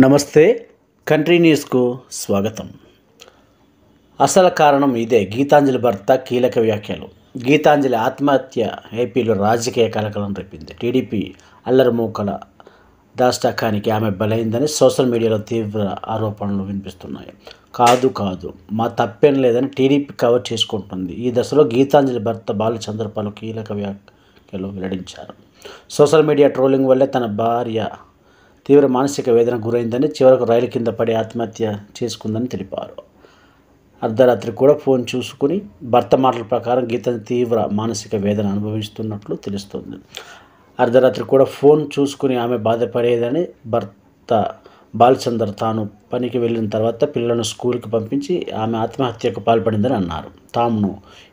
నమస్తే కంట్రీ న్యూస్కు స్వాగతం. అసలు కారణం ఇదే. గీతాంజలి భర్త కీలక వ్యాఖ్యలు. గీతాంజలి ఆత్మహత్య ఏపీలో రాజకీయ కలకలం రేపింది. టీడీపీ అల్లరిమూకల దాష్టాకానికి ఆమె బలైందని సోషల్ మీడియాలో తీవ్ర ఆరోపణలు వినిపిస్తున్నాయి. కాదు మా తప్పేం లేదని టీడీపీ కవర్ చేసుకుంటుంది. ఈ దశలో గీతాంజలి భర్త బాలచంద్రపాల్ కీలక వ్యాఖ్యలు వెల్లడించారు. సోషల్ మీడియా ట్రోలింగ్ వల్లే తన భార్య తీవ్ర మానసిక వేదన గురైందని, చివరకు రైలు కింద పడి ఆత్మహత్య చేసుకుందని తెలిపారు. అర్ధరాత్రి కూడా ఫోన్ చూసుకుని భర్త మాటల ప్రకారం గీత తీవ్ర మానసిక వేదన అనుభవిస్తున్నట్లు తెలుస్తోంది. అర్ధరాత్రి కూడా ఫోన్ చూసుకుని ఆమె బాధపడేదని భర్త బాలచందర్ తాను పనికి వెళ్ళిన తర్వాత పిల్లలను స్కూల్కి పంపించి ఆమె ఆత్మహత్యకు పాల్పడిందని అన్నారు. తాము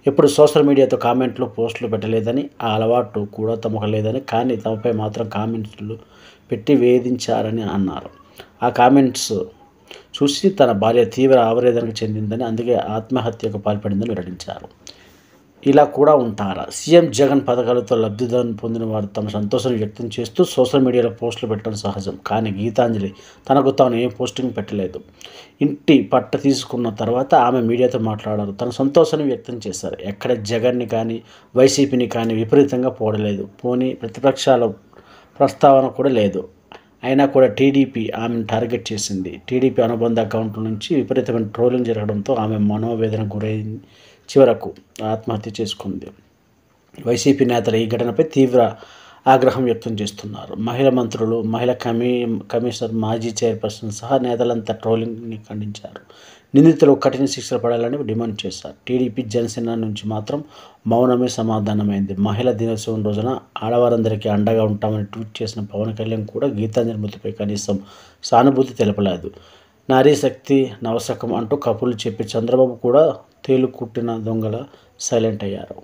ఎప్పుడు సోషల్ మీడియాతో కామెంట్లు పోస్టులు పెట్టలేదని, ఆ అలవాటు కూడా తమకు లేదని, కానీ తమపై మాత్రం కామెంట్లు పెట్టి వేధించారని అన్నారు. ఆ కామెంట్స్ చూసి తన భార్య తీవ్ర ఆవేదనకు చెందిందని, అందుకే ఆత్మహత్యకు పాల్పడిందని వెల్లడించారు. ఇలా కూడా ఉంటారా? సీఎం జగన్ పథకాలతో లబ్ధిదారులను పొందిన వారు తమ సంతోషాన్ని వ్యక్తం చేస్తూ సోషల్ మీడియాలో పోస్టులు పెట్టడం సహజం. కానీ గీతాంజలి తనకు తాను ఏం పోస్టింగ్ పెట్టలేదు. ఇంటి పట్ట తీసుకున్న తర్వాత ఆమె మీడియాతో మాట్లాడారు. తన సంతోషాన్ని వ్యక్తం చేశారు. ఎక్కడ జగన్ని కానీ వైసీపీని కానీ విపరీతంగా పోడలేదు. పోనీ ప్రతిపక్షాల ప్రస్తావన కూడా లేదు. అయినా కూడా టీడీపీ ఆమెను టార్గెట్ చేసింది. టీడీపీ అనుబంధ అకౌంట్ల నుంచి విపరీతమైన ట్రోలింగ్ జరగడంతో ఆమె మనోవేదన గురైంది. చివరకు ఆత్మహత్య చేసుకుంది. వైసీపీ నేతలు ఈ ఘటనపై తీవ్ర ఆగ్రహం వ్యక్తం చేస్తున్నారు. మహిళా మంత్రులు, మహిళా కమిషనర్, మాజీ చైర్పర్సన్ సహా నేతలంతా ట్రోలింగ్ని ఖండించారు. నిందితులు కఠిన శిక్షలు పడాలని డిమాండ్ చేశారు. టీడీపీ, జనసేన నుంచి మాత్రం మౌనమే సమాధానమైంది. మహిళా దినోత్సవం రోజున ఆడవారందరికీ అండగా ఉంటామని ట్వీట్ చేసిన పవన్ కళ్యాణ్ కూడా గీతాంజలి మృతిపై కనీసం సానుభూతి తెలపలేదు. నారీ శక్తి నవశకం అంటూ కబుర్లు చెప్పి చంద్రబాబు కూడా తేలుకుట్టిన దొంగల సైలెంట్ అయ్యారు.